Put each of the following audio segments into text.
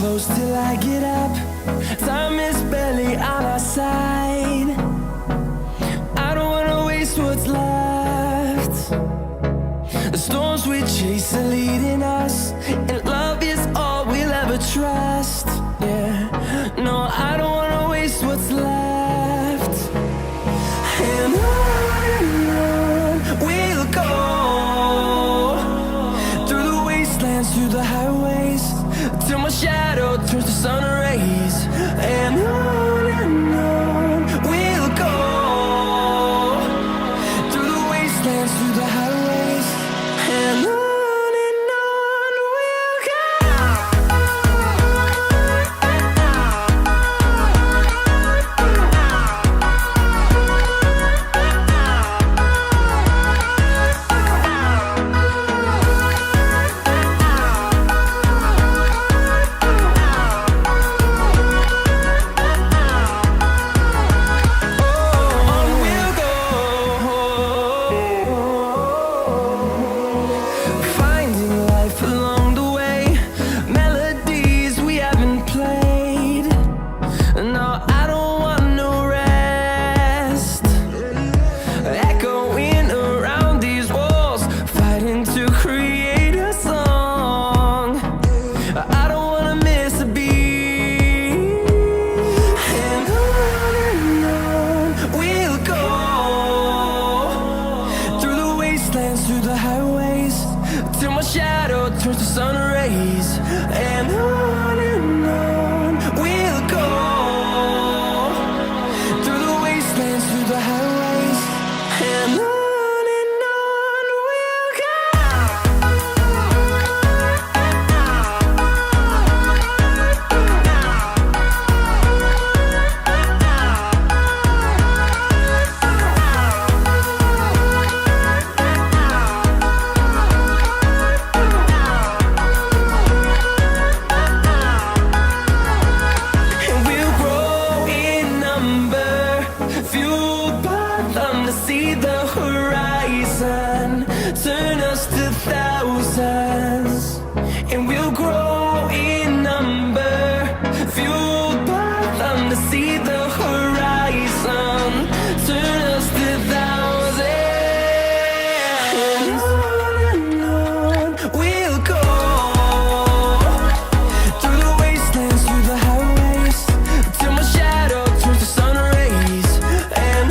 close till I get up. Time is barely on our side. I don't wanna waste what's left. The storms we chase are leading us, and love is all we'll ever trust. Yeah, no, I don't wanna waste what's left. And on we'll go, through the wastelands, through the highways, till my shadow turns to sun rays. And on we'll go, through the wastelands, through the highways, and on we'll go. Through the highways, till my shadow turns to sun rays. And on we'll go, through the wastelands, through the highways, and on we'll go. See the horizon, turn us to thousands, and we'll grow in number, fueled by them. To see the horizon, turn us to thousands, and on we'll go, through the wastelands, through the highways, till my shadow turns to sun rays. And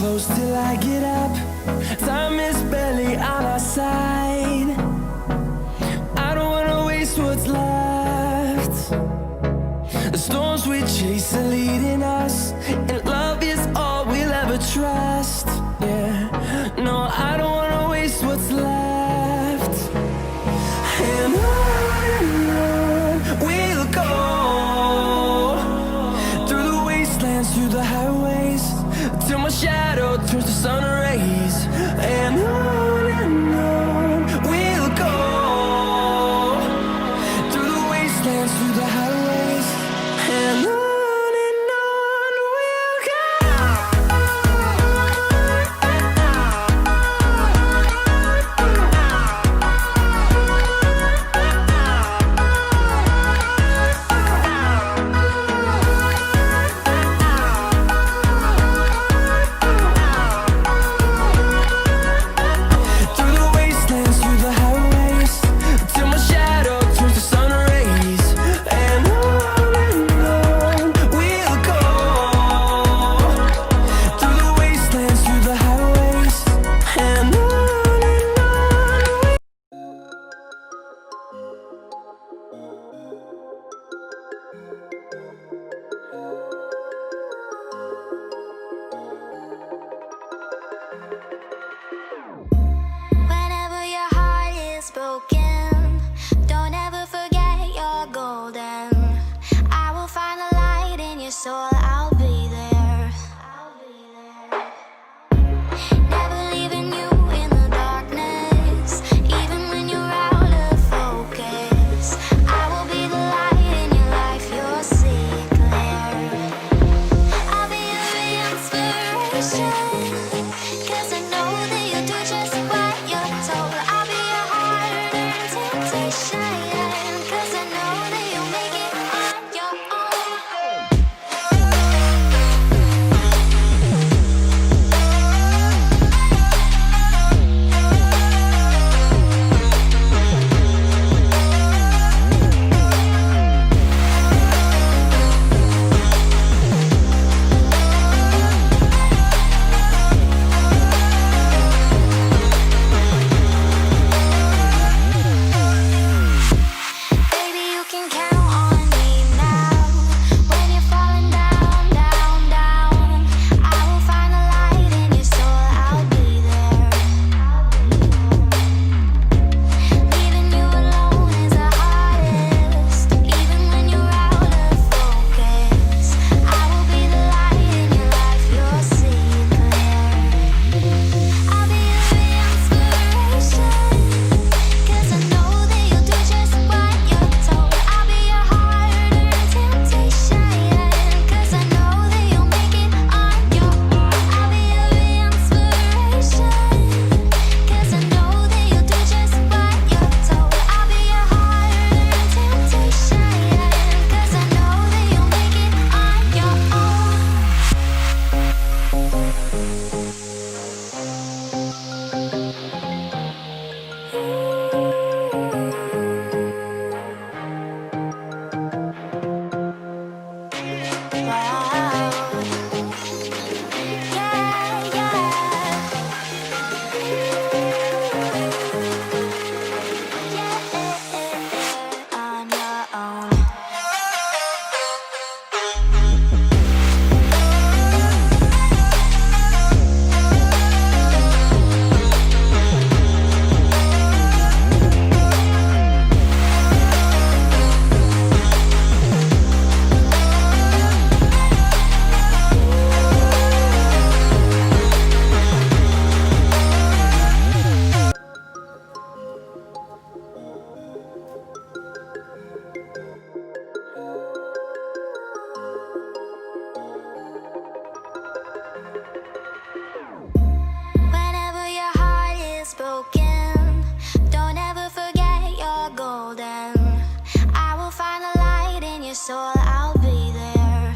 close till I get up. Time is barely on our side. I don't wanna waste what's left. The storms we chase are leading us, and love is all we'll ever trust. Yeah, no, I don't wanna waste what's left. And on we'll go, through the wastelands, through the highways, till my shadow turns to sun rays. And on we'll go, through the wastelands, through the highways, and on we'll go. soul, I'll be there. Never leaving you. 'cause I know that you'll do just what you're told. I'll be your heart-earned temptation, 'cause I know that you'll make it on your own. Baby, you can count on me now. When you're falling down, down, down, I will find a light in your soul. I'll be there. Leaving you alone is the hardest. Even when you're out of focus, I will be the light in your life. You'll see it clear. I'll be your inspiration, 'cause I know that you'll do just what you're told. I'll be your heart-earned temptation, 'cause I know that you'll make it on your own. I'll be your inspiration, 'cause I know that you'll do just what you're told. I'll be your heart-earned temptation, 'cause I know that you'll make it on your own. Wow. Yeah, yeah. On your own. Whenever your heart is broken, don't ever forget you're golden. I will find a light in your soul. I'll be there.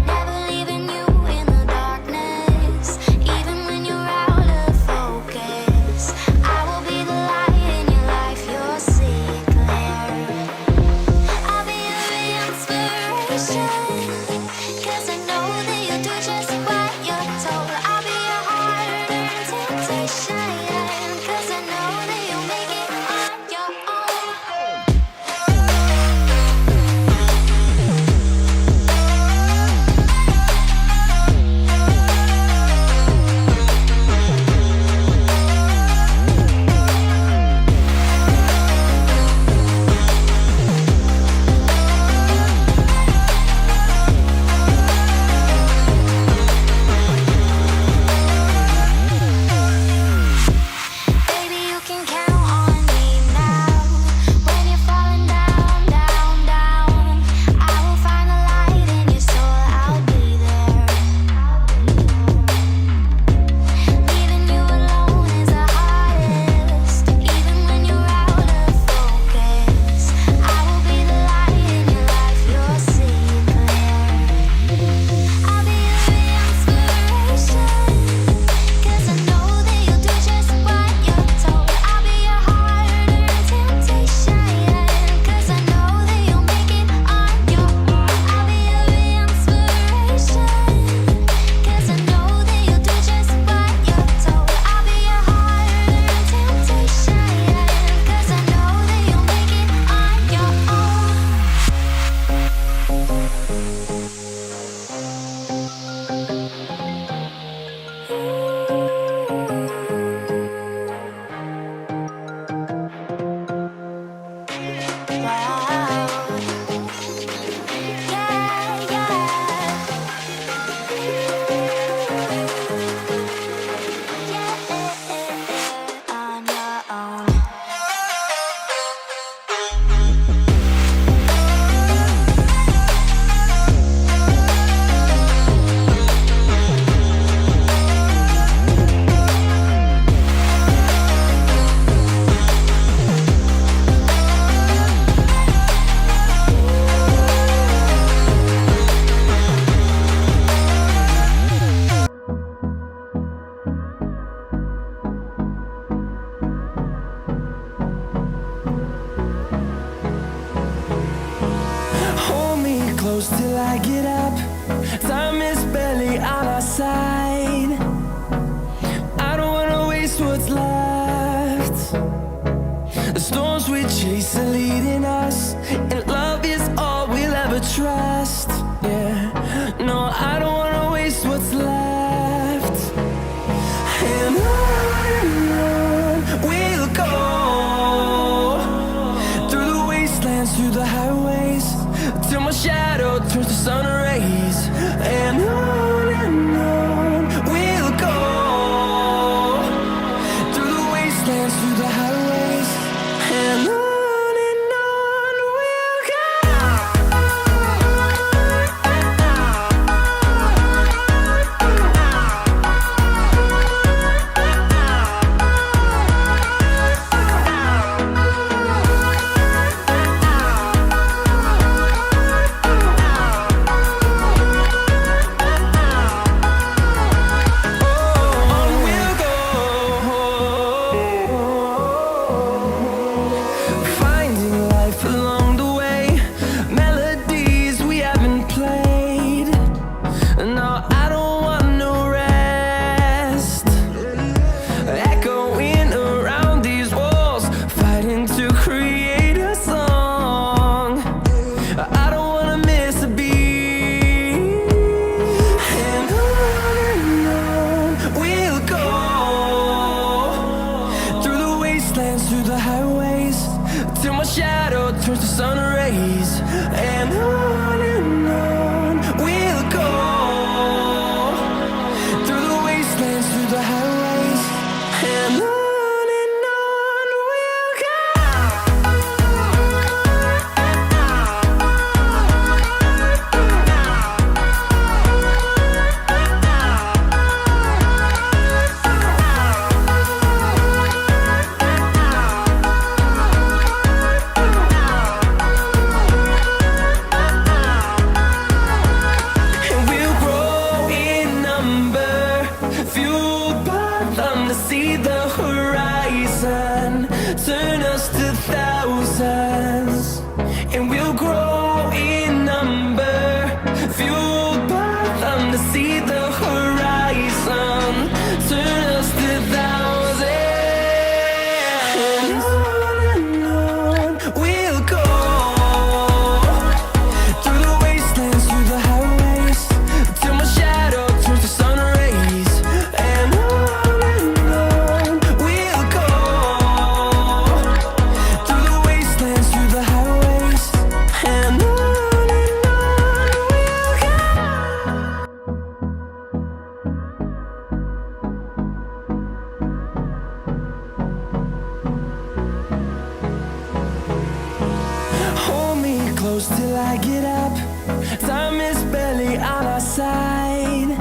Never leaving you in the darkness, even when you're out of focus. I will be the light in your life. You'll see it clear. I'll be your inspiration, 'cause I know that you'll do just what you're told. I'll be your heart-earned till I get up. Time is barely on our side. I don't wanna waste what's left. The storms we chase are leading us, and love is all we'll ever trust. Yeah, no, I don't wanna waste what's left. And on we'll go, through the wastelands, through the highways, till my shadow turns to sun rays. And on we'll go, through the wastelands, through the highways, and on we'll go. Through the highways, till my shadow turns to sun rays. And on we'll go, through the wastelands, through the highways, and on we'll go. See the horizon turn us to thousands, and we'll grow in number, fueled by them to see the horizon turn us to thousands. And on we'll go, through the wastelands, through the highways, till my shadow turns to sun rays. And close till I get up. Time is barely on our side.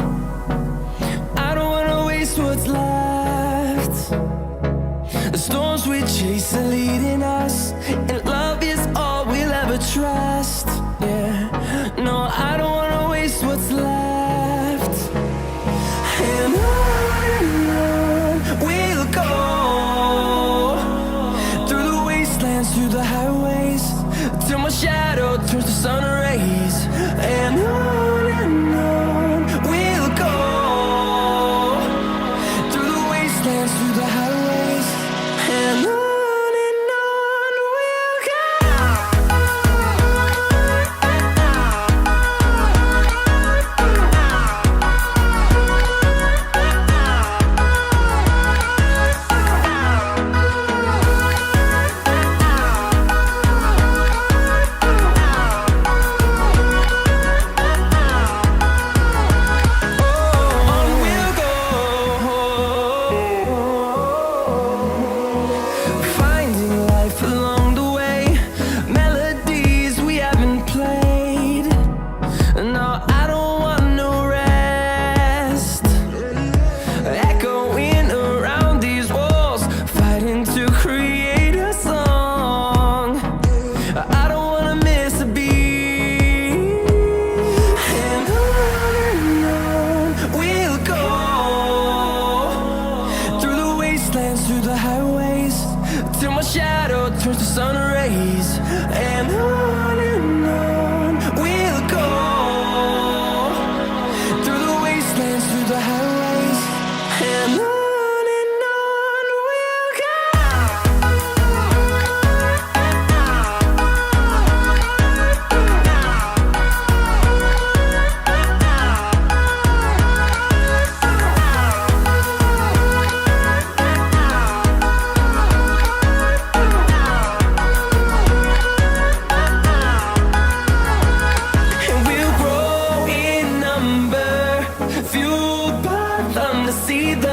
I don't wanna waste what's left. The storms we chase are leading us, and love is all we'll ever trust. Yeah, no, I don't wanna waste what's left. And on we'll go, through the wastelands, through the highways, till my shadow turns to sun rays. And on we'll go, through the wastelands, through the highways, and on we'll go. shadow turns to sun rays, and on we'll go. see